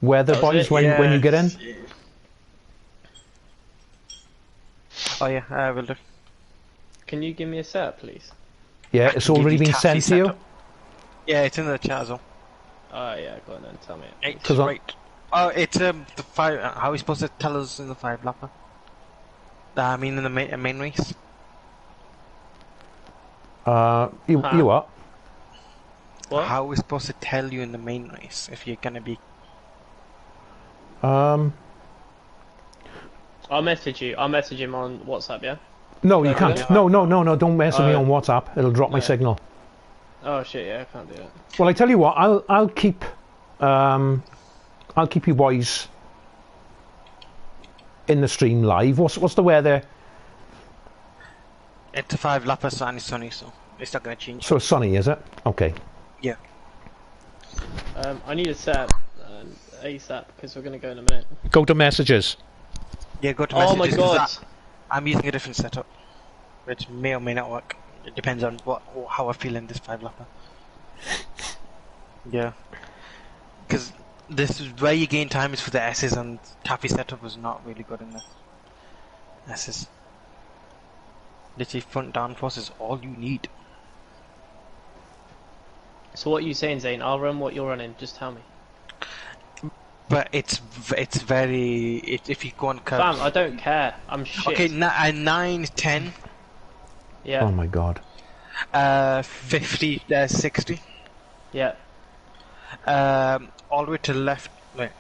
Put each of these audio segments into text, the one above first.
weather, boys, when you get in. Oh yeah, I will do. Can you give me a setup, please? Yeah, it's already been sent to you. Yeah, it's in the chat as well. Oh yeah, go on then, tell me. It's right. Oh, it's the 5. How are we supposed to tell us in the 5 lapper? I mean, in the main race. You what? What? How are we supposed to tell you in the main race if you're gonna be? I'll message you. I'll message him on WhatsApp. Yeah. No, you can't. No, don't message me on WhatsApp. It'll drop my signal. Oh shit! Yeah, I can't do it. Well, I tell you what. I'll keep you boys in the stream live. What's the weather? It's a 5 lapper and it's sunny, so it's not gonna change. So it's sunny, is it? Okay. Yeah. I need a setup ASAP because we're gonna go in a minute. Go to messages. Yeah, go to messages. Oh my god! I'm using a different setup, which may or may not work. It depends on how I feel in this 5 lapper. Yeah. Because this is where you gain time is for the S's, and Taffy's setup was not really good in the S's. Literally front downforce is all you need. So what are you saying, Zane? I'll run what you're running. Just tell me. But it's very if you go on curves. Fam, I don't care. I'm shit. Okay, 9, 10. Yeah. Oh my god. 50, 60. Yeah. All the way to the left. Wait.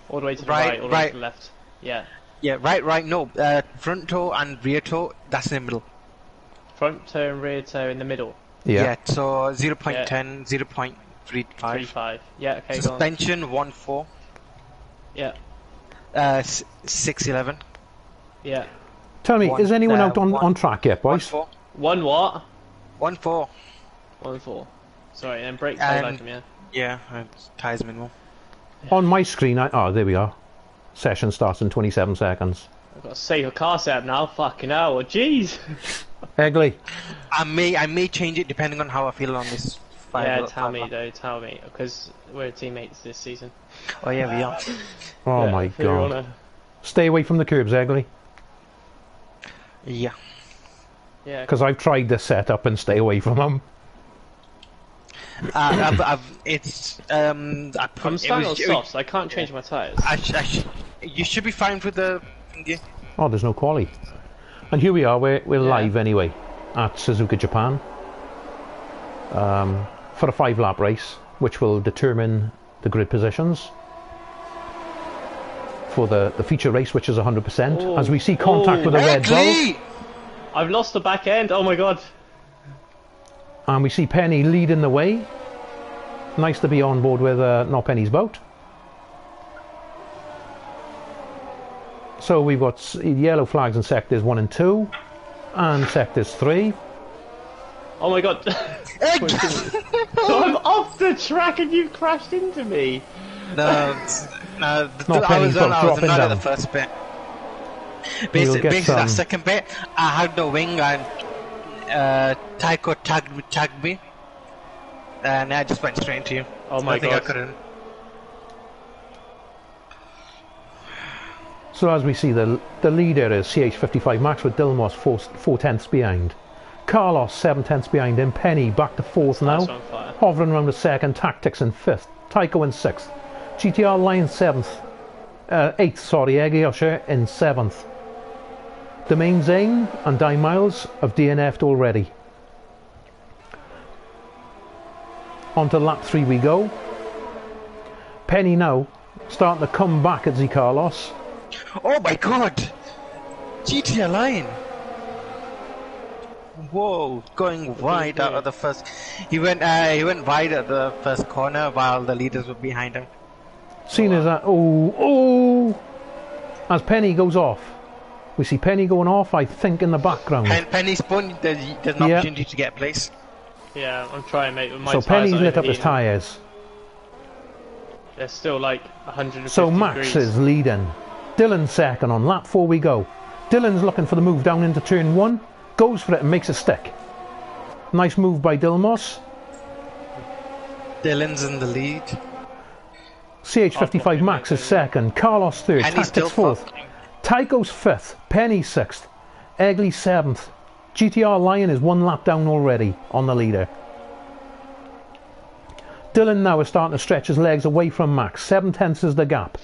All the way to the right. All the way to the left. Yeah. Yeah, right. No, front toe and rear toe. That's in the middle. Front toe and rear toe in the middle. Yeah. So 0.10, Yeah. 0.35. 3.5. Yeah. Okay. Suspension 1.4. Yeah. 6.11. Yeah. Tell me, is anyone out on track yet, boys? 1.4. One what? 1.4. 1.4. Sorry, and brakes like them, yeah. Yeah, tires minimal. On my screen, oh, there we are. Session starts in 27 seconds. I've got to save a car setup now. Fucking hell, jeez. Egley. I may change it depending on how I feel on this. Tell me, because we're teammates this season. Oh yeah, we are. Oh my god. Stay away from the curbs, Egley. Yeah. Yeah. Because I've tried this setup and stay away from them. I'm standing on softs. I can't change my tyres. You should be fine with the. Yeah. Oh, there's no quali. And here we are. We're live anyway at Suzuka, Japan. For a 5-lap race, which will determine the grid positions for the feature race, which is 100%. As we see contact with the Red Bull. I've lost the back end. Oh my god. And we see Penny leading the way. Nice to be on board with not Penny's boat. So we've got yellow flags in sectors 1 and 2, and sectors 3. Oh my god. So I'm off the track and you crashed into me. No. Not I was dropping not down. at the first bit. Basically, that second bit, I had the wing and Tycho tagged me, and I just went straight into you. Oh my god. I couldn't. So as we see, the leader is CH55 Max with Dilmos 4 tenths behind. Carlos 7 tenths behind him. Penny back to 4th now. Hovering around the 2nd. Tactics in 5th. Tycho in 6th. GTR Lion 7th. 8th, sorry. Egiosha in 7th. Domain Zane and Di Miles have DNF'd already. On to lap 3 we go. Penny now starting to come back at Z Carlos. Oh my god! GTR Lion! Whoa, going wide out of the first. He went wide at the first corner while the leaders were behind him. Seen as that, as Penny goes off. We see Penny going off, I think, in the background. Penny spun, there's an opportunity to get place. Yeah, I'm trying, mate. With my so Penny's lit up his tyres. They're still like 150 So Max degrees. is leading. Dylan's second on lap 4 we go. Dylan's looking for the move down into turn 1. Goes for it and makes a stick. Nice move by Dilmos. Dylan's in the lead. CH55 Max is second. Carlos third. Penny's still Tactics fourth. fucking- Tycho's fifth. Penny sixth. Egley seventh. GTR Lion is 1 lap down already on the leader. Dylan now is starting to stretch his legs away from Max. 7/10 is the gap.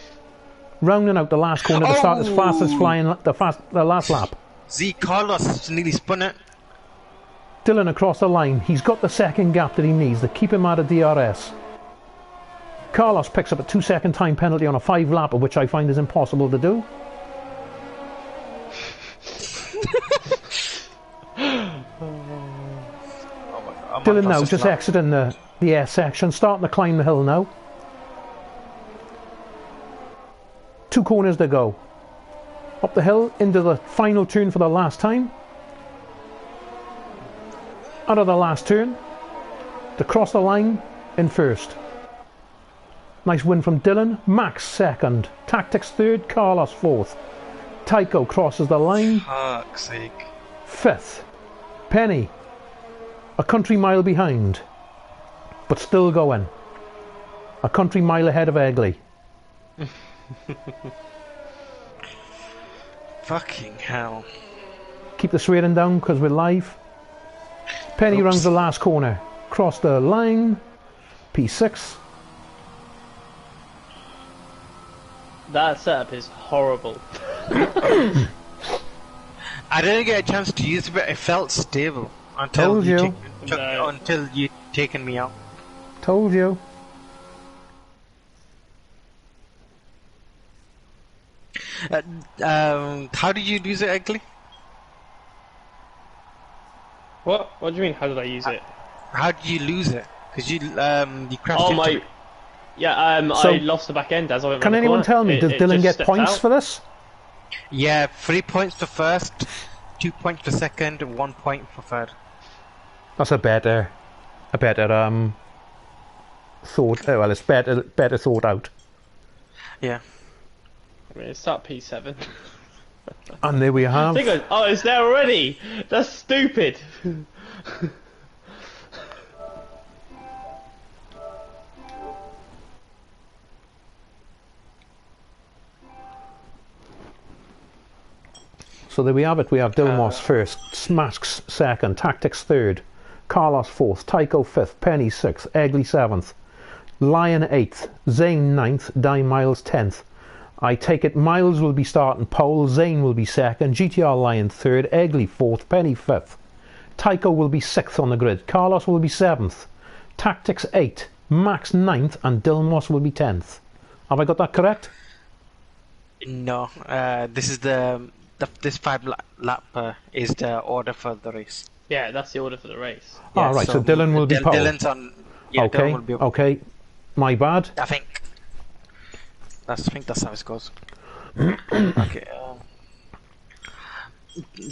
Rounding out the last corner to start as fast as flying the last lap. Z Carlos nearly spun it. Dylan across the line. He's got the second gap that he needs to keep him out of DRS. Carlos picks up a 2-second time penalty on a 5 lapper, which I find is impossible to do. Dylan now just exiting the S section, starting to climb the hill now. 2 corners to go. Up the hill into the final turn for the last time. Out of the last turn to cross the line in first. Nice win from Dylan. Max second. Tactics third. Carlos fourth. Tycho crosses the line. Fuck's sake. Fifth. Penny a country mile behind, but still going. A country mile ahead of Egley. Fucking hell. Keep the swearing down because we're live. Penny rounds the last corner. Cross the line. P6. That setup is horrible. I didn't get a chance to use it, but it felt stable until until you taken me out. Told you. How did you use it, Egley? What? What do you mean? How did I use it? How did you lose it? Because you crashed into it. Yeah, So, I lost the back end as I went. Can anyone tell me, does Dylan get points for this? Yeah, 3 points for first, 2 points for second, and 1 point for third. That's a better thought. Well, it's better thought out. Yeah. I mean, it's at P7. And there we have. Oh, it's there already. That's stupid. So there we have it. We have Dilmos first, Smasks second, Tactics third, Carlos fourth, Tycho fifth, Penny sixth, Egley seventh, Lion eighth, Zane ninth, Die Miles 10th. I take it Miles will be starting pole, Zane will be second, GTR Lion third, Egley fourth, Penny fifth. Tycho will be sixth on the grid, Carlos will be seventh, Tactics 8th, Max 9th, and Dilmos will be 10th. Have I got that correct? No, this is this 5 lap is the order for the race. Yeah, that's the order for the race. Yeah, right, so Dylan will be pole. Dylan's on. Yeah, okay, Dylan will be okay. My bad. I think that's how it goes. Okay.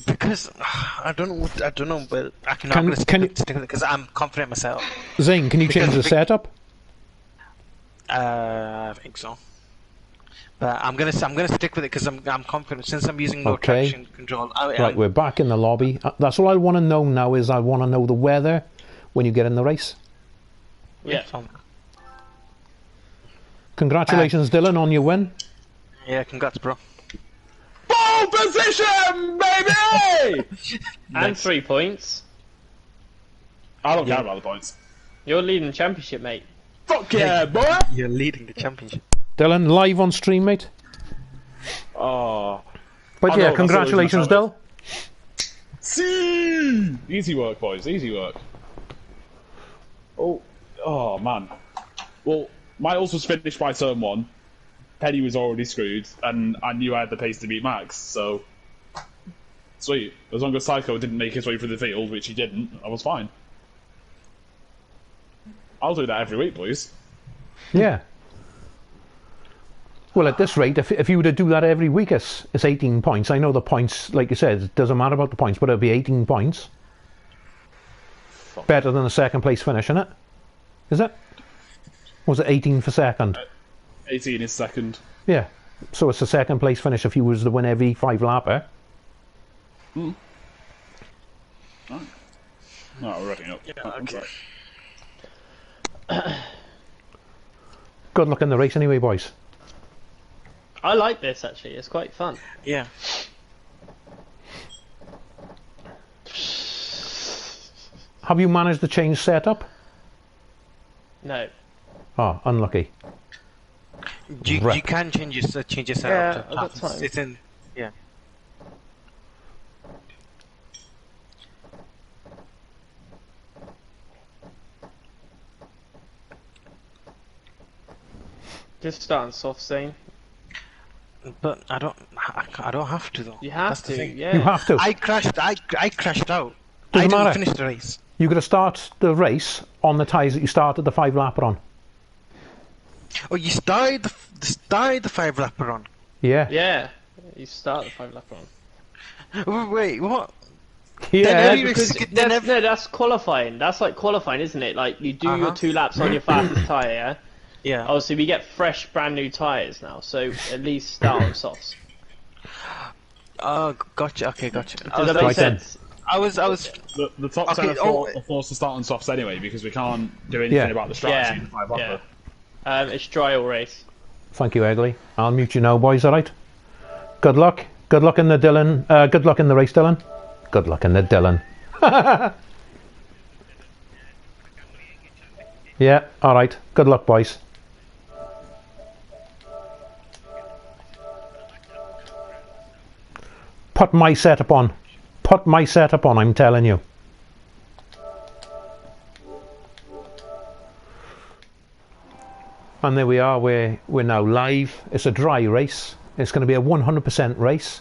Because I don't know, but I'm gonna stick with it because I'm confident myself. Zane, can you change the setup? I think so. But I'm gonna stick with it because I'm confident since I'm using no traction control. Right, we're back in the lobby. That's all I want to know now is I want to know the weather when you get in the race. Yeah. Congratulations, Dylan, on your win. Yeah, congrats, bro. Pole position, baby! And 3 points. I don't care about the points. You're leading the championship, mate. Fuck yeah, boy! You're leading the championship. Dylan, live on stream, mate. Oh. But yeah, congratulations, Dill. See! Easy work, boys. Easy work. Oh man. Well, Miles was finished by turn 1. Penny was already screwed, and I knew I had the pace to beat Max, so sweet. As long as Psycho didn't make his way through the field, which he didn't, I was fine. I'll do that every week, please. Yeah. Well, at this rate, if you were to do that every week, it's 18 points. I know the points, like you said, it doesn't matter about the points, but it'll be 18 points. Better than a second place finish, isn't it? Is it? Was it 18 for second? 18 is second. Yeah. So it's a second place finish if you was to win every 5 lapper. Right. No, we're wrapping up. Yeah, okay. Good luck in the race anyway, boys. I like this actually. It's quite fun. Yeah. Have you managed to change setup? No. Oh, unlucky. You can change your setup. Yeah, to I've got time. It's in. Yeah. Just start on soft zone. But I don't have to though. You have That's the to. thing. Yeah. You have to. I crashed out. Doesn't I didn't matter. finish the race. You've got to start the race on the tyres that you started the 5-lapper on. Oh, you started the 5-lapper on. Yeah. Yeah. You start the 5-lap on. Wait, what? Yeah. Then Because no, that's qualifying. That's like qualifying, isn't it? Like you do your 2 laps on your fastest tyre. Yeah? Yeah. Obviously, we get fresh, brand new tyres now, so at least start on softs. Oh, gotcha. Okay, gotcha. Does that make Right then. sense? I was. The top 10 are forced to start on softs anyway because we can't do anything about the strategy in the 5-lapper. Yeah. It's trial race. Thank you, Egley. I'll mute you now, boys, alright? Good luck. Good luck in the Dylan. Good luck in the race, Dylan. Good luck in the Dylan. Yeah, alright. Good luck, boys. Put my setup on. Put my setup on, I'm telling you. And there we are, we're now live. It's a dry race. It's going to be a 100% race.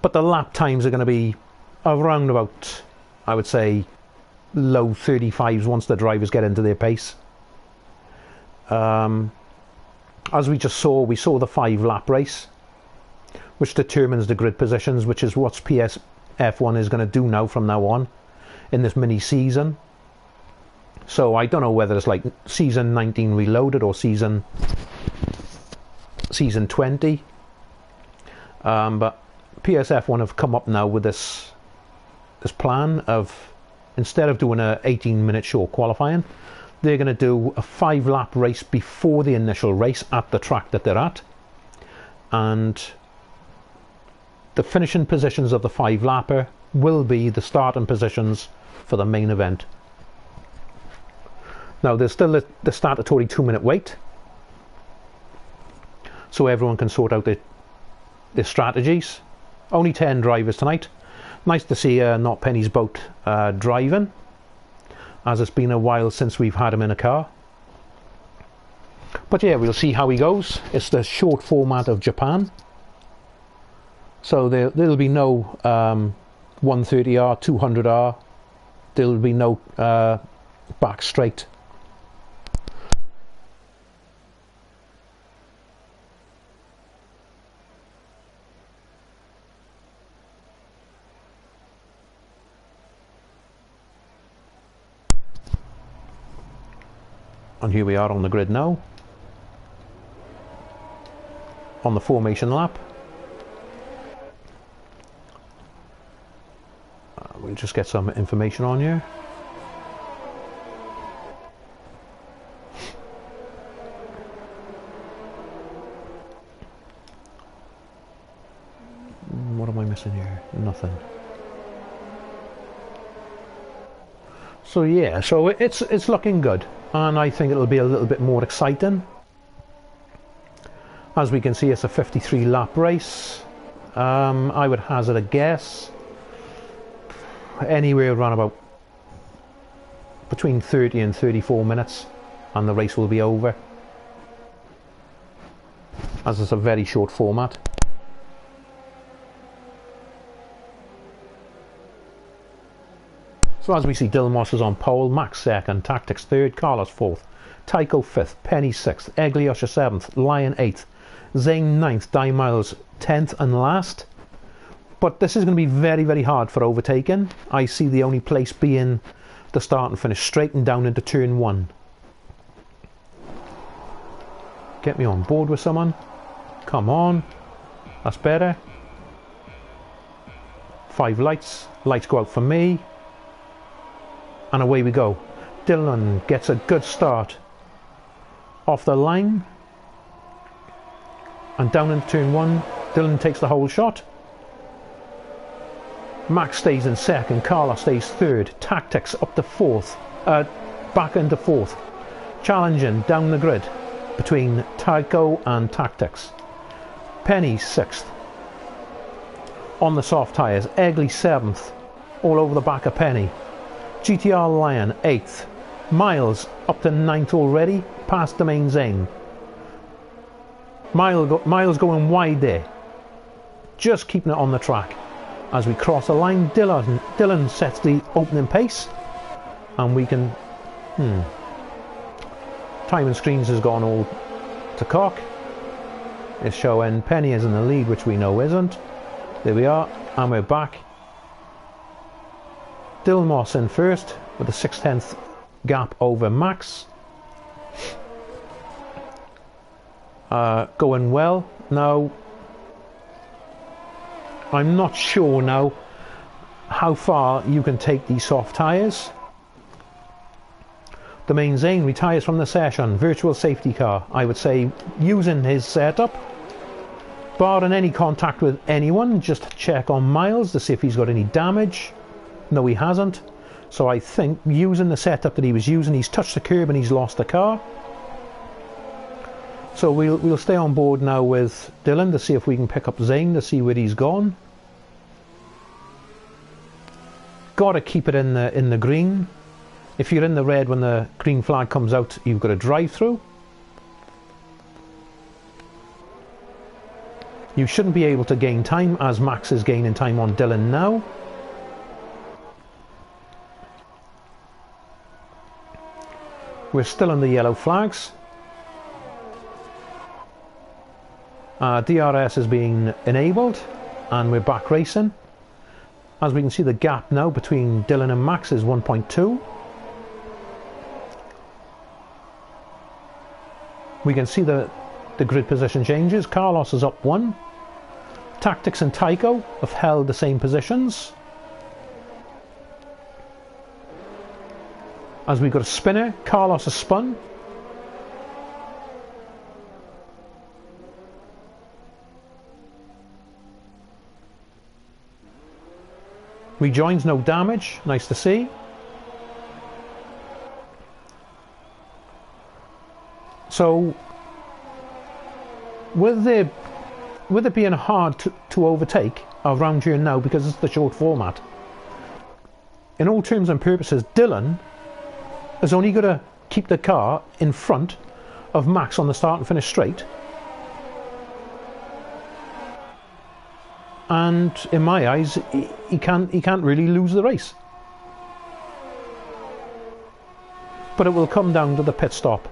But the lap times are going to be around about, I would say, low 35s once the drivers get into their pace. As we just saw, we saw the 5-lap race, which determines the grid positions, which is what PSF1 is going to do now from now on in this mini season. So I don't know whether it's like season 19 reloaded or season 20. But PSF1 have come up now with this plan of, instead of doing a 18-minute short qualifying, they're going to do a 5-lap race before the initial race at the track that they're at, and the finishing positions of the 5-lapper will be the starting positions for the main event. Now there's still the statutory 2-minute wait, so everyone can sort out their strategies. Only 10 drivers tonight. Nice to see Not Penny's boat driving, as it's been a while since we've had him in a car. But yeah, we'll see how he goes. It's the short format of Japan, so there'll be no 130R, 200R. There'll be no back straight. And here we are on the grid now, on the formation lap. We'll just get some information on here. What am I missing here? Nothing. So yeah, so it's looking good, and I think it'll be a little bit more exciting. As we can see, it's a 53 lap race. I would hazard a guess anywhere around about between 30 and 34 minutes and the race will be over, as it's a very short format. So as we see, Dylan Moss is on pole, Max second, Tactics third, Carlos fourth, Tycho fifth, Penny sixth, Egliosha seventh, Lion eighth, Zane ninth, Di Miles 10th and last. But this is going to be very, very hard for overtaking. I see the only place being the start and finish straight and down into turn 1. Get me on board with someone. Come on. That's better. 5 lights. Lights go out for me. And away we go. Dylan gets a good start. off the line and down into turn 1. Dylan takes the whole shot. Max stays in second, Carlos stays third. Tactics up to fourth, back into fourth. Challenging down the grid between Tycho and Tactics. Penny 6th on the soft tyres. Egley 7th, all over the back of Penny. GTR Lion 8th. Miles up to 9th already, past Domain Zane. Miles going wide there, just keeping it on the track. As we cross the line, Dylan sets the opening pace, and we can... Timing screens has gone all to cock. It's showing Penny is in the lead, which we know isn't. There we are, and we're back. Dilmos in first with a 6/10 gap over Max. Going well. Now, I'm not sure now how far you can take these soft tyres. Domain Zane retires from the session. Virtual safety car. I would say using his setup, barring any contact with anyone, just check on Miles to see if he's got any damage. No, he hasn't. So I think using the setup that he was using, he's touched the curb and he's lost the car. So we'll stay on board now with Dylan to see if we can pick up Zane to see where he's gone. Got to keep it in the green. If you're in the red when the green flag comes out, you've got to drive through. You shouldn't be able to gain time, as Max is gaining time on Dylan now. We're still on the yellow flags. DRS is being enabled and we're back racing. As we can see, the gap now between Dylan and Max is 1.2. We can see the grid position changes. Carlos is up 1. Tactics and Tycho have held the same positions. As we've got a spinner, Carlos has spun. Rejoins, no damage, nice to see. So, with it being hard to overtake around here now because it's the short format, in all terms and purposes, Dylan is only going to keep the car in front of Max on the start and finish straight. And in my eyes, he can't really lose the race. But it will come down to the pit stop.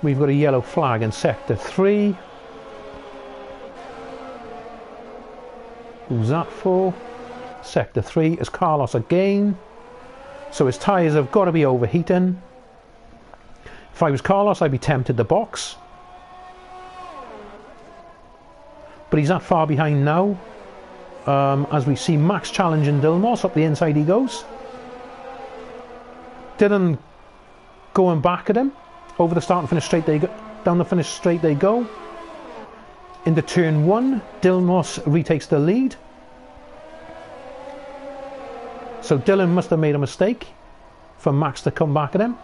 We've got a yellow flag in sector 3. Who's that for? Sector 3 is Carlos again. So his tyres have got to be overheating. If I was Carlos, I'd be tempted to box. But he's that far behind now. As we see Max challenging Dilmos, up the inside he goes. Dylan going back at him. Over the start and finish straight they go. Down the finish straight they go. Into turn 1, Dilmos retakes the lead. So Dylan must have made a mistake for Max to come back at him.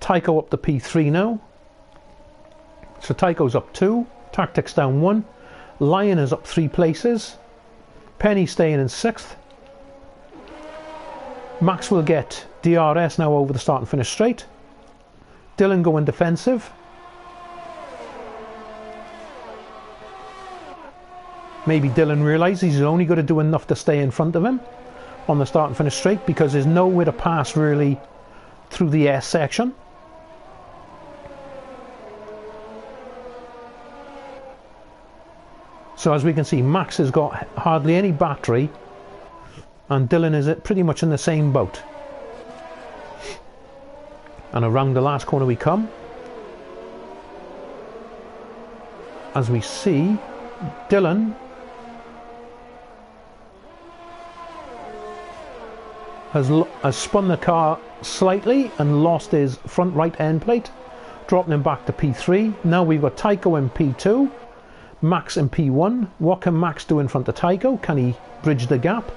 Tycho up to P3 now. So Tycho's up 2. Tactics down 1. Lion is up 3 places. Penny staying in 6th. Max will get DRS now over the start and finish straight. Dylan going defensive. Maybe Dylan realises he's only got to do enough to stay in front of him on the start and finish straight because there's nowhere to pass really through the S section. So as we can see, Max has got hardly any battery and Dylan is pretty much in the same boat. And around the last corner we come. As we see, Dylan has spun the car slightly and lost his front right end plate, dropping him back to P3. Now we've got Tycho in P2, Max in P1. What can Max do in front of Tycho? Can he bridge the gap?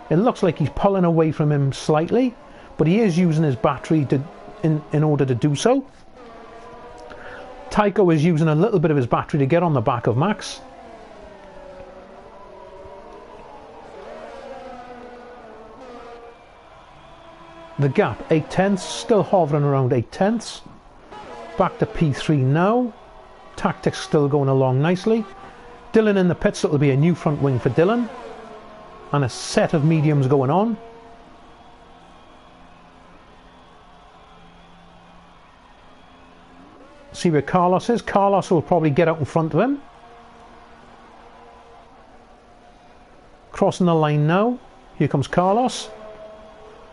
It looks like he's pulling away from him slightly, but he is using his battery in order to do so. Tycho is using a little bit of his battery to get on the back of Max. The gap, 8/10, still hovering around 8/10. Back to P3 now. Tactics still going along nicely. Dylan in the pits, it'll be a new front wing for Dylan. And a set of mediums going on. See where Carlos is. Carlos will probably get out in front of him. Crossing the line now. Here comes Carlos.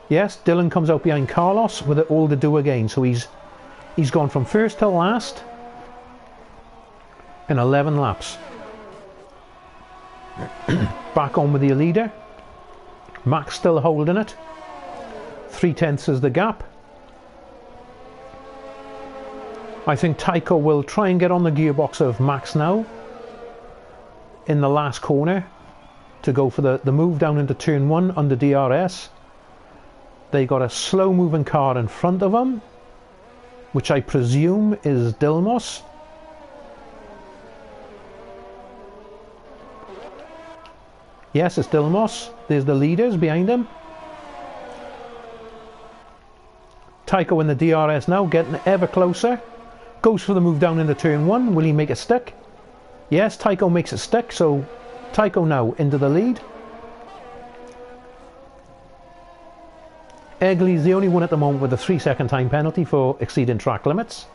Yes, Dylan comes out behind Carlos with it all to do again. So he's gone from first to last in 11 laps. Back on with the leader. Max still holding it. 3/10 is the gap. I think Tycho will try and get on the gearbox of Max now in the last corner to go for the move down into turn 1 under DRS. They got a slow moving car in front of them, which I presume is Dilmos. Yes, it's Dilmos. There's the leaders behind him. Tycho in the DRS now, getting ever closer. Goes for the move down into turn 1. Will he make it stick? Yes, Tycho makes it stick, so Tycho now into the lead. Egley's the only one at the moment with a 3-second time penalty for exceeding track limits.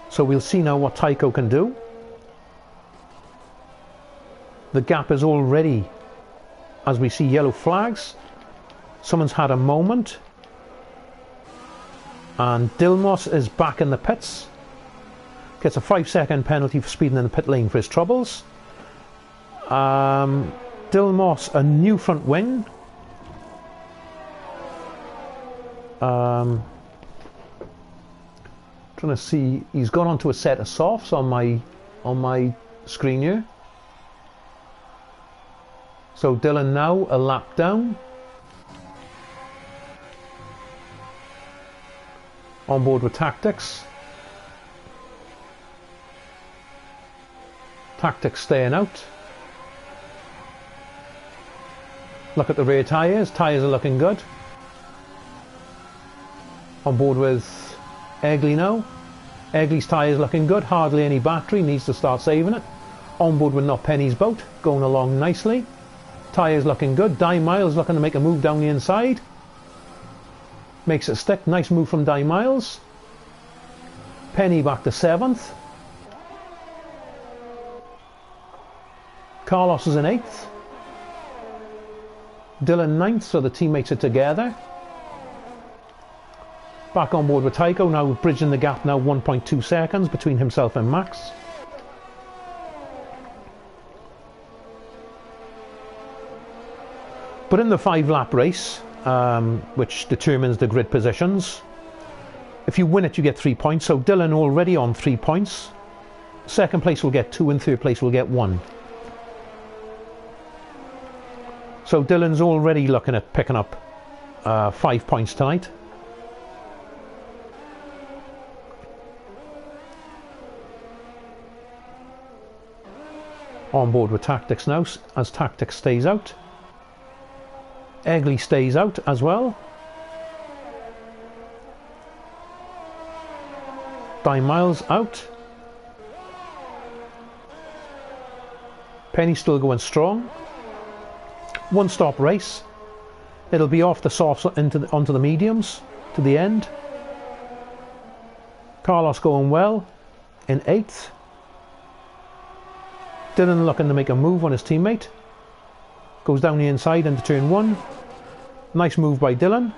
So we'll see now what Tycho can do. The gap is already, as we see, yellow flags. Someone's had a moment. And Dilmos is back in the pits. Gets a 5-second penalty for speeding in the pit lane for his troubles. Dilmos, a new front wing. Trying to see, he's gone onto a set of softs on my screen here. So Dylan now a lap down. On board with Tactics. Tactics staying out. Look at the rear tyres. Tyres are looking good. On board with Egley now. Egley's tyres looking good. Hardly any battery. Needs to start saving it. On board with Not Penny's boat. Going along nicely. Tyres looking good. Die Miles looking to make a move down the inside. Makes it stick. Nice move from Die Miles. Penny back to 7th. Carlos is in 8th. Dylan 9th, so the teammates are together. Back on board with Tycho, now bridging the gap now 1.2 seconds between himself and Max. But in the 5-lap race, which determines the grid positions, if you win it you get 3 points. So Dylan already on 3 points. Second place will get 2 and third place will get 1. So Dylan's already looking at picking up 5 points tonight. On board with Tactics now, as Tactics stays out. Egley stays out as well. Die Miles out. Penny still going strong. One stop race. It'll be off the softs onto the mediums to the end. Carlos going well in 8th. Dylan looking to make a move on his teammate. Goes down the inside into turn 1. Nice move by Dylan.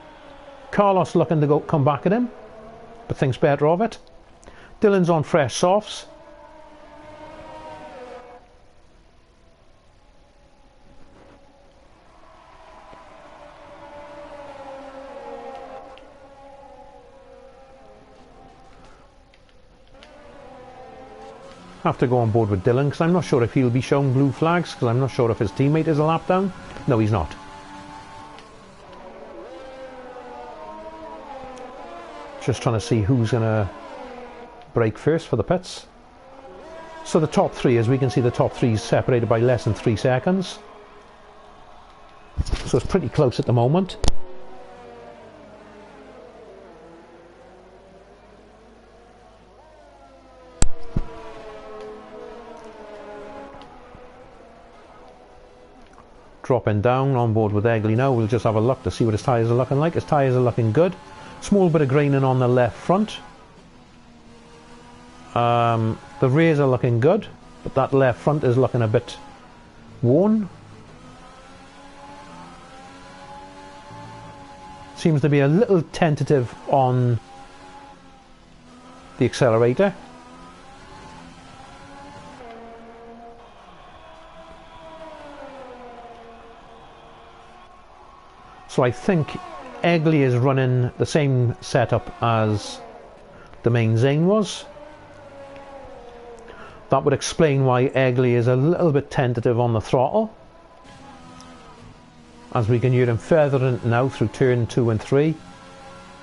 Carlos looking to come back at him, but thinks better of it. Dylan's on fresh softs. Have to go on board with Dylan because I'm not sure if he'll be shown blue flags because I'm not sure if his teammate is a lap down. No, he's not. Just trying to see who's going to break first for the pits. So the top three, as we can see, the top three is separated by less than 3 seconds. So it's pretty close at the moment. Dropping down on board with Egley now. We'll just have a look to see what his tyres are looking like. His tyres are looking good. Small bit of graining on the left front. The rears are looking good, but that left front is looking a bit worn. Seems to be a little tentative on the accelerator. So I think Egley is running the same setup as the main Zane was. That would explain why Egley is a little bit tentative on the throttle. As we can hear him further in now through turn 2 and 3.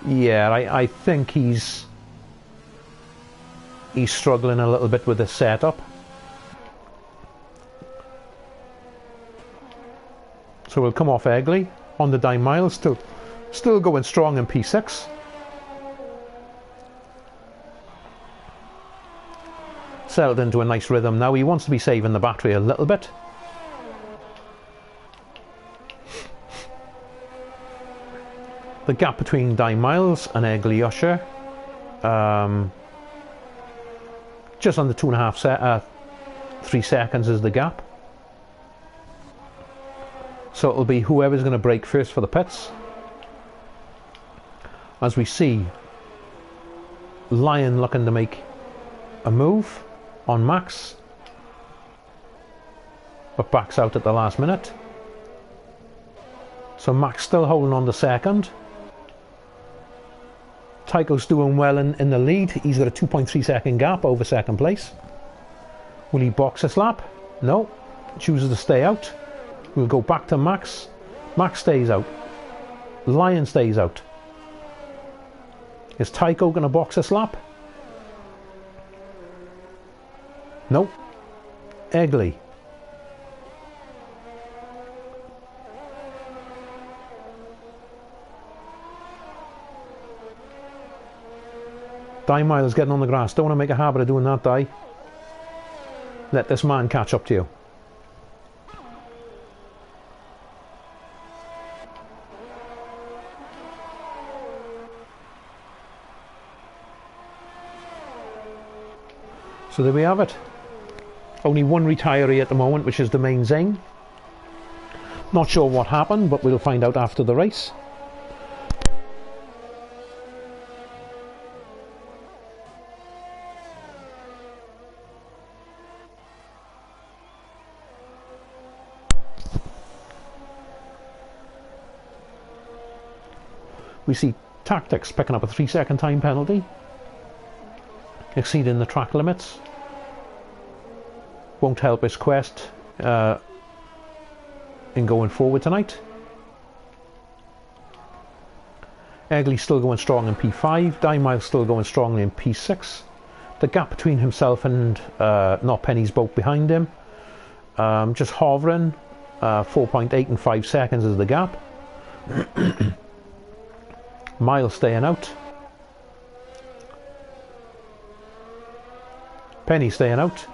Yeah, I think he's struggling a little bit with the setup. So we'll come off Egley on the Dime Miles, still going strong in P6. Settled into a nice rhythm now. He wants to be saving the battery a little bit. The gap between Dime Miles and Egley Usher, just under 3 seconds is the gap. So it'll be whoever's going to break first for the pits. As we see Lion looking to make a move on Max, but backs out at the last minute. So Max still holding on to second. Tycho's doing well in the lead. He's got a 2.3 second gap over second place. Will he box this lap? No. Chooses to stay out. We'll go back to Max. Max stays out. Lion stays out. Is Tycho going to box this lap? Nope. Egley. Dime Miles getting on the grass. Don't want to make a habit of doing that, Di. Let this man catch up to you. So there we have it. Only one retiree at the moment, which is the main Zane. Not sure what happened, but we'll find out after the race. We see Tactics picking up a 3-second time penalty, exceeding the track limits. Won't help his quest in going forward tonight. Egley's still going strong in P5. Dime Miles still going strongly in P6. The gap between himself and Not Penny's boat behind him, just hovering. 4.8 and 5 seconds is the gap. Miles staying out. Penny staying out.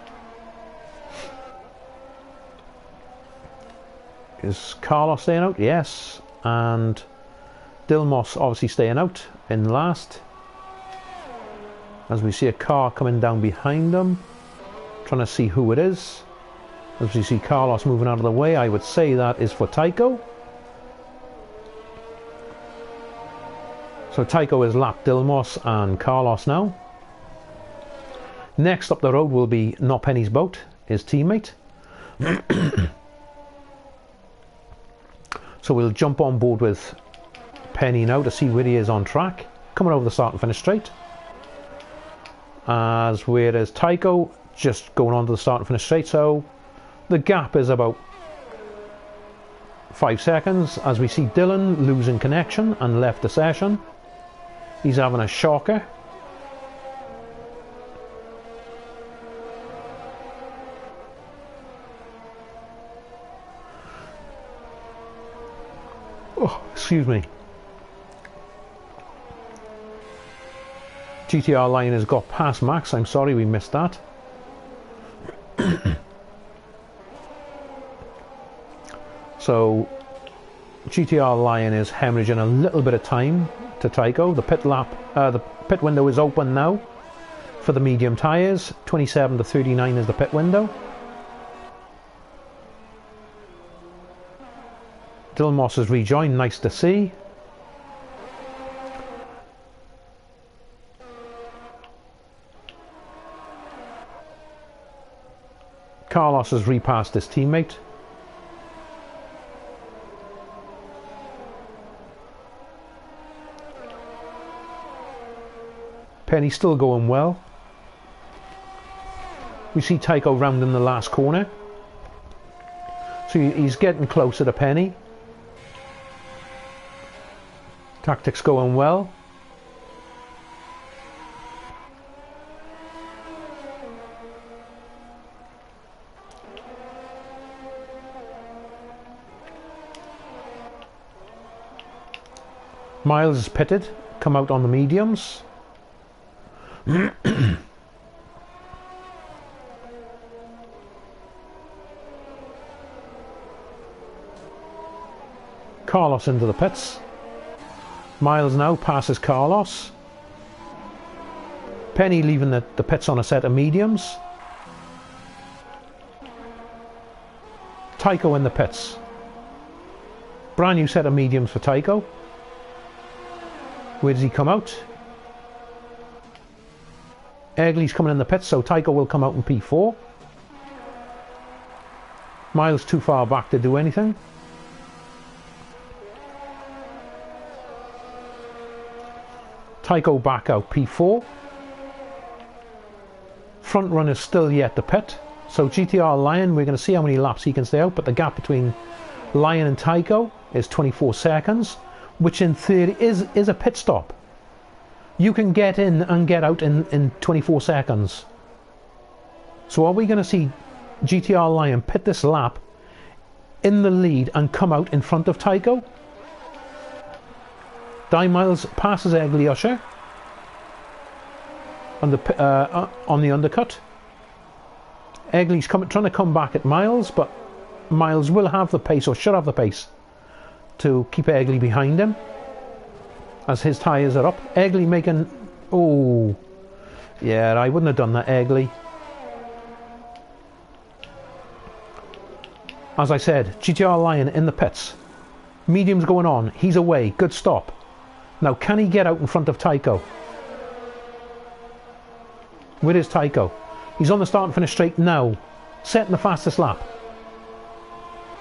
Is Carlos staying out? Yes. And Dilmos obviously staying out in last. As we see a car coming down behind them. Trying to see who it is. As we see Carlos moving out of the way, I would say that is for Tycho. So Tycho has lapped Dilmos and Carlos now. Next up the road will be Not Penny's boat, his teammate. So we'll jump on board with Penny now to see where he is on track. Coming over the start and finish straight. Whereas Tycho just going on to the start and finish straight. So the gap is about 5 seconds as we see Dylan losing connection and left the session. He's having a shocker. Oh, excuse me. GTR Lion has got past Max. I'm sorry we missed that. So GTR Lion is hemorrhaging a little bit of time to Tycho. The pit window is open now for the medium tyres. 27 to 39 is the pit window. Dylan Moss has rejoined, nice to see. Carlos has repassed his teammate. Penny's still going well. We see Tycho rounding the last corner. So he's getting closer to Penny. Tactics going well. Miles is pitted, come out on the mediums. Carlos into the pits. Miles now passes Carlos. Penny leaving the pits on a set of mediums. Tycho in the pits. Brand new set of mediums for Tycho. Where does he come out? Egley's coming in the pits, so Tycho will come out in P4. Miles too far back to do anything. Tycho back out P4. Front runner still yet to pit. So GTR Lion, we're going to see how many laps he can stay out, but the gap between Lion and Tycho is 24 seconds, which in theory is a pit stop. You can get in and get out in 24 seconds. So are we going to see GTR Lion pit this lap in the lead and come out in front of Tycho? Di Miles passes Egley Usher on the undercut. Egley's trying to come back at Miles, but Miles will have the pace, or should have the pace, to keep Egley behind him as his tyres are up. Egley making... Oh, yeah, I wouldn't have done that, Egley. As I said, GTR Lion in the pits. Medium's going on. He's away. Good stop. Now, can he get out in front of Tycho? Where is Tycho? He's on the start and finish straight now. Setting the fastest lap.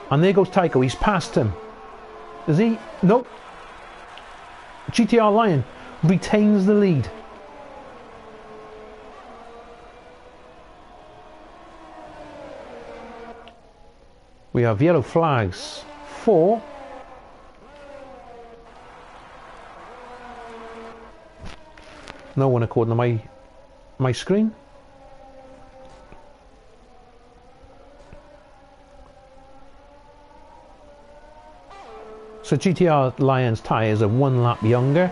And there goes Tycho. He's passed him. Is he? Nope. GTR Lion retains the lead. We have yellow flags. 4. No one according to my screen. So GTR Lion's tyres are 1 lap younger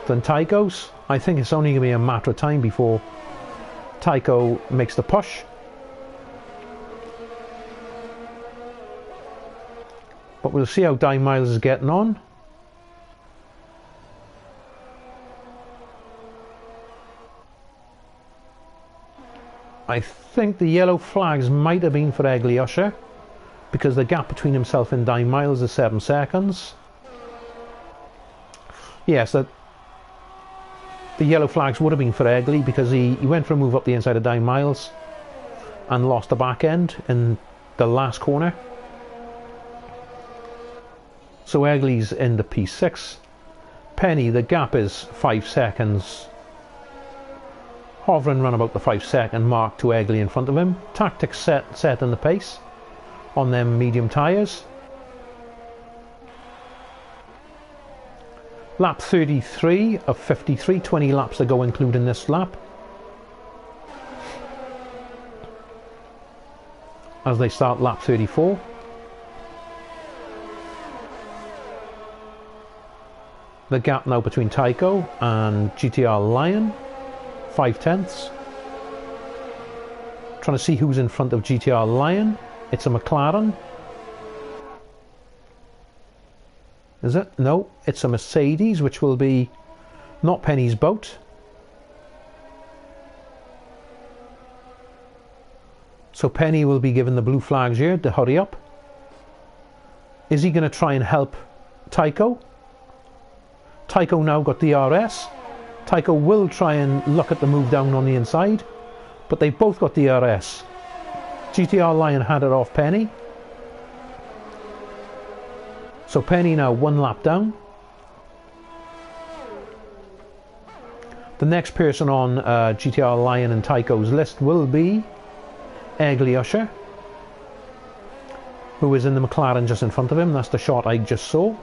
than Tycho's. I think it's only going to be a matter of time before Tycho makes the push. But we'll see how Di Miles is getting on. I think the yellow flags might have been for Egley Usher, because the gap between himself and Di Miles is 7 seconds. Yes, the yellow flags would have been for Egley, because he went for a move up the inside of Di Miles and lost the back end in the last corner. So Egley's in the P6. Penny, the gap is 5 seconds hovering around about the 5-second mark to Egley in front of him. Tactics setting the pace on them medium tyres. Lap 33 of 53, 20 laps to go including this lap. As they start lap 34. The gap now between Tycho and GTR Lion, 5 tenths. Trying to see who's in front of GTR Lion. It's a McLaren. Is it? No, it's a Mercedes, which will be not Penny's boat. So Penny will be given the blue flags here to hurry up. Is he going to try and help Tycho? Tycho now got DRS. Tycho will try and look at the move down on the inside, but they've both got DRS. GTR Lion had it off Penny. So Penny now 1 lap down. The next person on GTR Lion and Tycho's list will be Egley Usher, who is in the McLaren just in front of him. That's the shot I just saw.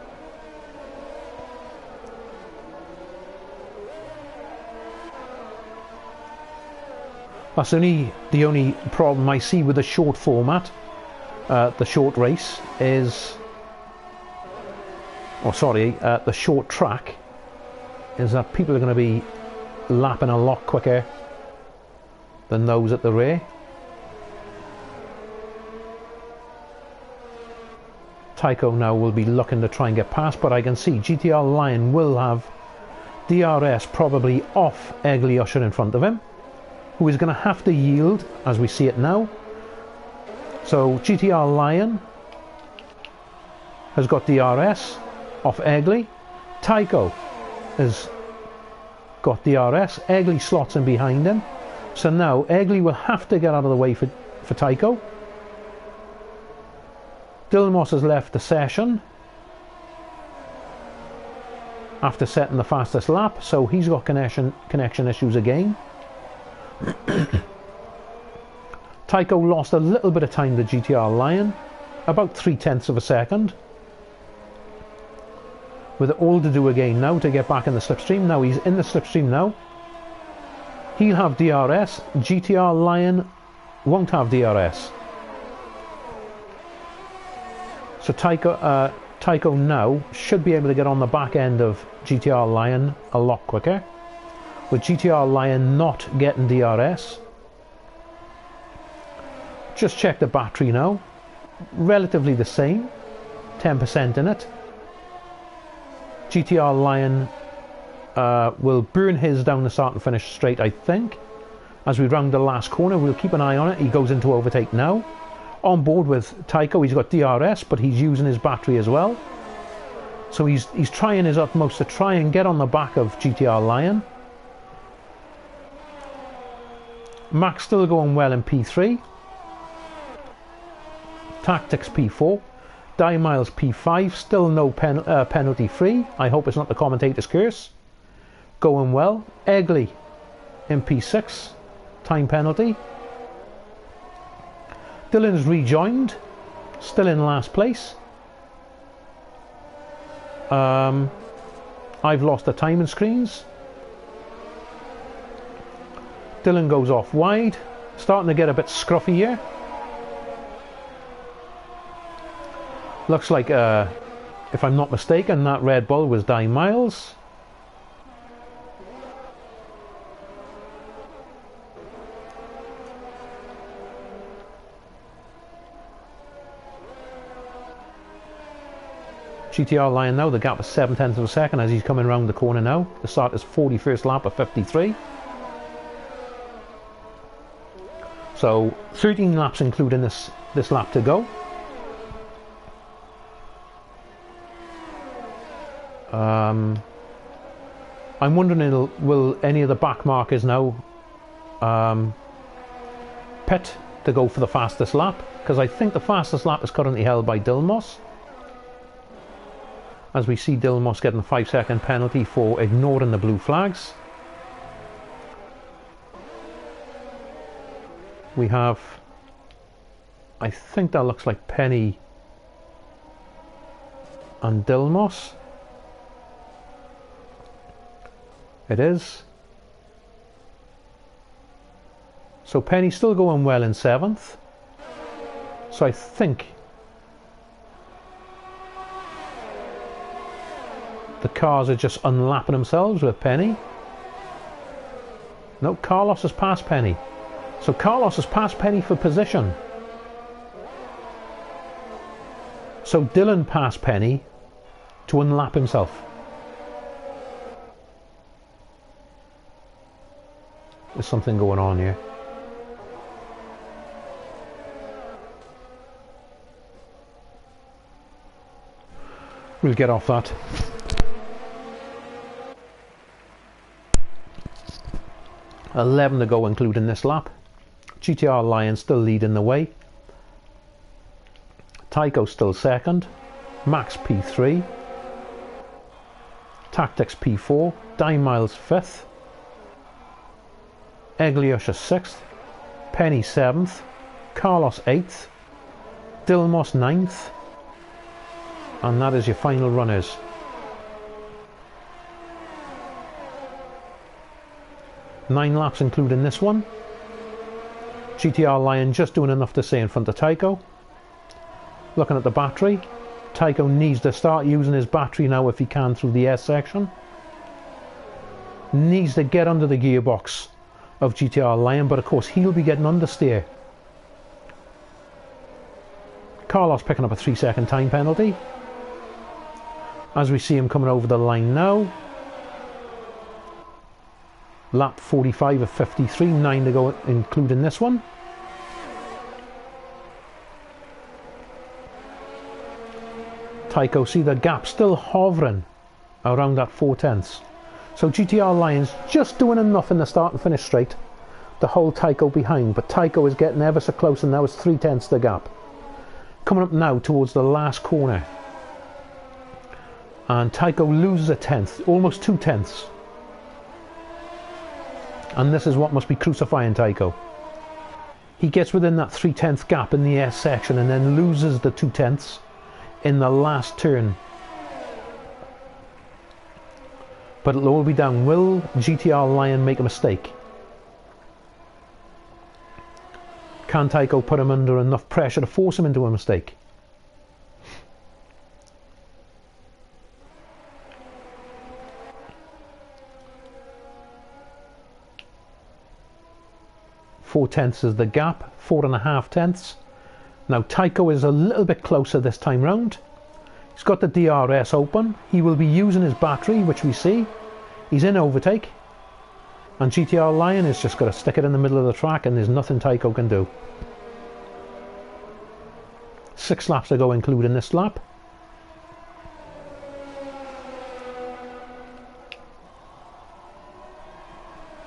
That's the only problem I see with the short format, the short race is, the short track, is that people are going to be lapping a lot quicker than those at the rear. Tycho now will be looking to try and get past, but I can see GTR Lion will have DRS probably off Egley Usher in front of him, who is going to have to yield as we see it now. So GTR Lion has got DRS off Egley. Tycho has got DRS. Egley slots in behind him. So now Egley will have to get out of the way for Tycho. Dilmos has left the session after setting the fastest lap, so he's got connection issues again. Tycho lost a little bit of time to GTR Lion, about 3/10 of a second, with it all to do again now to get back in the slipstream. Now he's in the slipstream now. He'll have DRS. GTR Lion won't have DRS. So Tycho now should be able to get on the back end of GTR Lion a lot quicker, with GTR Lion not getting DRS. Just check the battery now, relatively the same, 10% in it. GTR Lion will burn his down the start and finish straight, I think. As we round the last corner, we'll keep an eye on it. He goes into overtake now. On board with Tycho, he's got DRS, but he's using his battery as well. So he's trying his utmost to try and get on the back of GTR Lion. Max still going well in P3. Tactics P4. Die Miles P5. Still no penalty free. I hope it's not the commentator's curse. Going well. Egley in P6. Time penalty. Dylan's rejoined. Still in last place. I've lost the timing screens. Dylan goes off wide. Starting to get a bit scruffy here. Looks like, if I'm not mistaken, that Red Bull was Die Miles. GTR Lion now, the gap is 7/10 of a second as he's coming around the corner now. The start is 41st lap of 53. So 13 laps including this lap to go. I'm wondering, will any of the back markers now pit to go for the fastest lap? Because I think the fastest lap is currently held by Dilmos. As we see Dilmos getting a 5-second penalty for ignoring the blue flags. we have, I think that looks like Penny and Dilmos. It is. So Penny's still going well in 7th. So I think the cars are just unlapping themselves with Penny. No, Carlos has passed Penny. So Carlos has passed Penny for position. So Dylan passed Penny to unlap himself. There's something going on here. We'll get off that. $11 to go, including this lap. GTR Lion still leading the way. Tycho still second. Max P3. Tactics P4. Dime Miles 5th. Egliusha 6th. Penny 7th. Carlos 8th. Dilmos 9th. And that is your final runners. Nine laps including this one. GTR Lion just doing enough to stay in front of Tycho. Looking at the battery, Tycho needs to start using his battery now if he can through the S section. Needs to get under the gearbox of GTR Lion, but of course he'll be getting understeer. Carlos picking up a 3-second time penalty. As we see him coming over the line now. Lap 45 of 53, 9 to go including this one. Tycho, see the gap still hovering around that 4/10. So GTR Lion's just doing enough in the start and finish straight to hold Tycho behind, but Tycho is getting ever so close and now it's 3/10 the gap. Coming up now towards the last corner. And Tycho loses a 10th, almost 2/10. And this is what must be crucifying Tycho. He gets within that 3/10 gap in the S section and then loses the 2/10 in the last turn. But it'll all be down. Will GTR Lion make a mistake? Can Tycho put him under enough pressure to force him into a mistake? Four-tenths is the gap, 4.5 Now Tycho is a little bit closer this time round. He's got the DRS open. He will be using his battery, which we see. He's in overtake. And GTR Lion is just got to stick it in the middle of the track and there's nothing Tycho can do. 6 laps to go including this lap.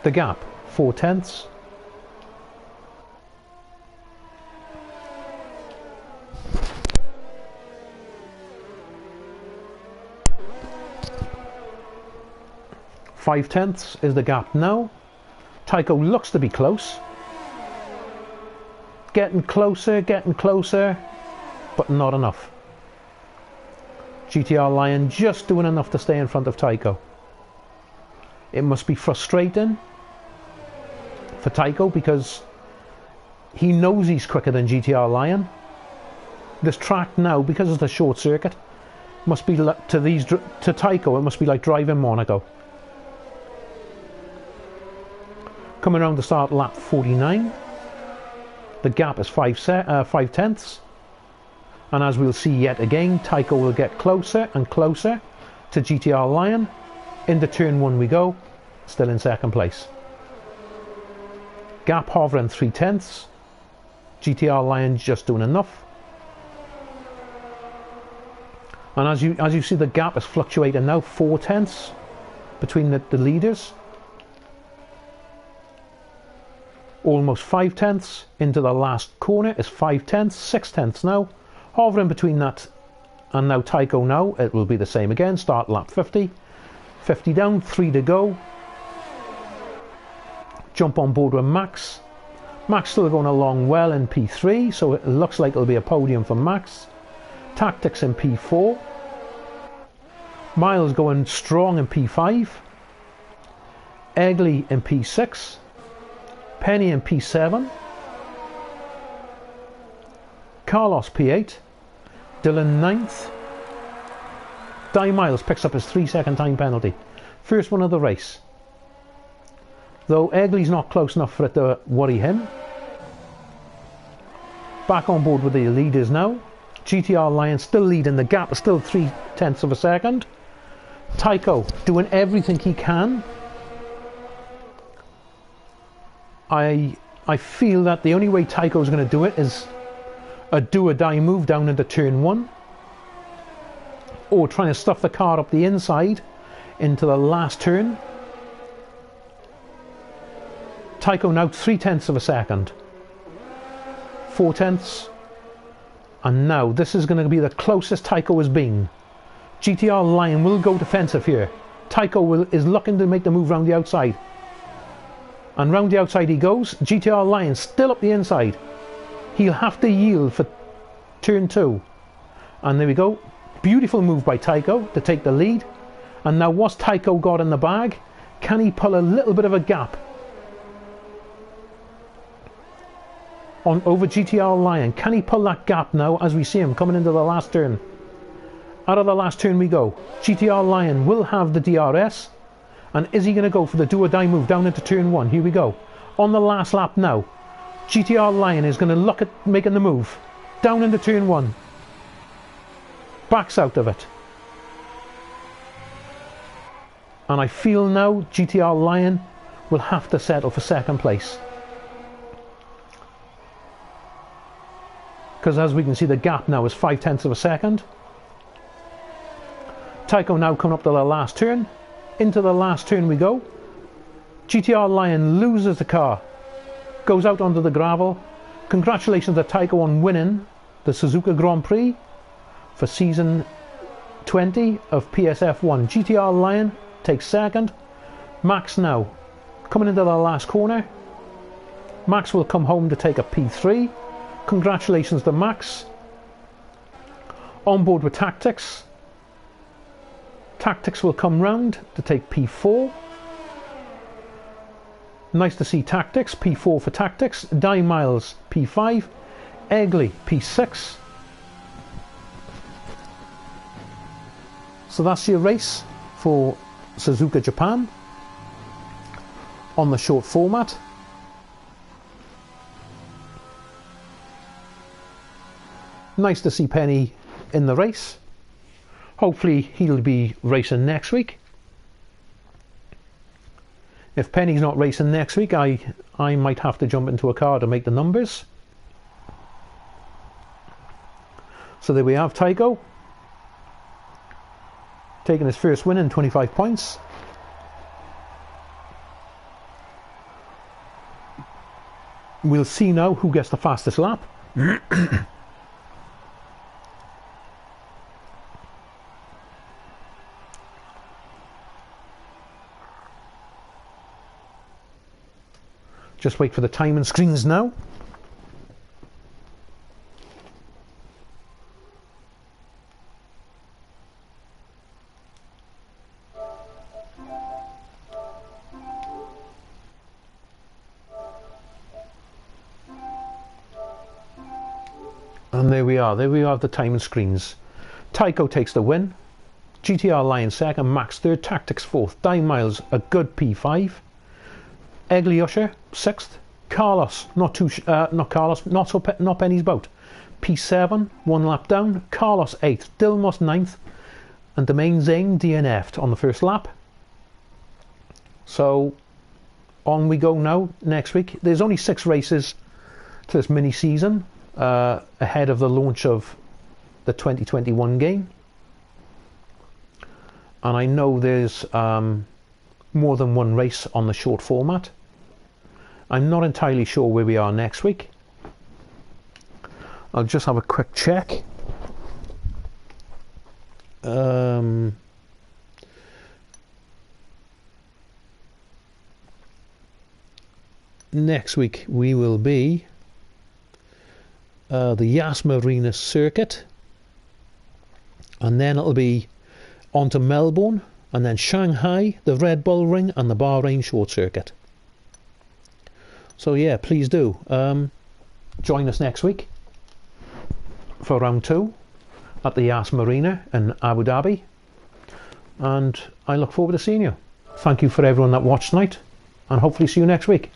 The gap, 4/10. Five-tenths is the gap now. Tycho looks to be close. Getting closer, but not enough. GTR Lion just doing enough to stay in front of Tycho. It must be frustrating for Tycho because he knows he's quicker than GTR Lion. This track now, because of the short circuit, must be to Tycho. It must be like driving Monaco. Coming around to start lap 49. The gap is 5/10. And as we'll see yet again, Tycho will get closer and closer to GTR Lion. Into turn 1 we go, still in second place. Gap hovering 3/10. GTR Lion just doing enough. And as you see, the gap is fluctuating now, 4/10 between the leaders. Almost 5/10 into the last corner is 5/10, 6/10 now. Hovering between that and now Tycho now, it will be the same again. Start lap 50. 50 down, 3 to go. Jump on board with Max. Max still going along well in P3, so it looks like it'll be a podium for Max. Tactics in P4. Miles going strong in P5. Egley in P6. Penny in P7. Carlos P8. Dylan 9th. Di Miles picks up his 3-second time penalty. First one of the race. Though Egley's not close enough for it to worry him. Back on board with the leaders now. GTR Lion still leading. The gap is still 0.3 of a second. Tycho doing everything he can. I feel that the only way Tycho's going to do it is a do-or-die move down into turn 1. Or trying to stuff the car up the inside into the last turn. Tycho now 0.3 of a second. 0.4. And now this is going to be the closest Tycho has been. GTR Lion will go defensive here. Tycho is looking to make the move round the outside. And round the outside he goes. GTR Lion still up the inside. He'll have to yield for turn 2. And there we go. Beautiful move by Tycho to take the lead. And now what's Tycho got in the bag? Can he pull a little bit of a gap on over GTR Lion? Can he pull that gap now as we see him coming into the last turn? Out of the last turn we go. GTR Lion will have the DRS. And is he going to go for the do-or-die move down into turn 1? Here we go. On the last lap now. GTR Lion is going to look at making the move. Down into turn 1. Backs out of it. And I feel now GTR Lion will have to settle for second place. Because as we can see, the gap now is 0.5 of a second. Tycho now coming up to the last turn. Into the last turn we go. GTR Lion loses the car. Goes out onto the gravel. Congratulations to Tycho on winning the Suzuka Grand Prix for season 20 of PSF1. GTR Lion takes second. Max now coming into the last corner. Max will come home to take a P3. Congratulations to Max. On board with Tactics. Tactics will come round to take P4. Nice to see Tactics. P4 for Tactics. Di Miles P5. Egley P6. So that's your race for Suzuka Japan on the short format. Nice to see Penny in the race. Hopefully he'll be racing next week. If Penny's not racing next week, I might have to jump into a car to make the numbers. So there we have Tycho taking his first win in 25 points. We'll see now who gets the fastest lap. Just wait for the timing screens now. And there we are the timing screens. Tycho takes the win. GTR Lion second, Max third, Tactics fourth, Di Miles a good P5. Egley Usher 6th, Carlos not Penny's boat, P7, 1 lap down, Carlos 8th, Dilmos 9th, and Domain Zane DNF'd on the first lap. So on we go now next week. There's only 6 races to this mini season ahead of the launch of the 2021 game, and I know there's more than one race on the short format. I'm not entirely sure where we are next week. I'll just have a quick check. next week we will be the Yas Marina circuit, and then it'll be on to Melbourne, and then Shanghai, the Red Bull Ring, and the Bahrain short circuit. So yeah, please do join us next week for round 2 at the Yas Marina in Abu Dhabi, and I look forward to seeing you. Thank you for everyone that watched tonight, and hopefully see you next week.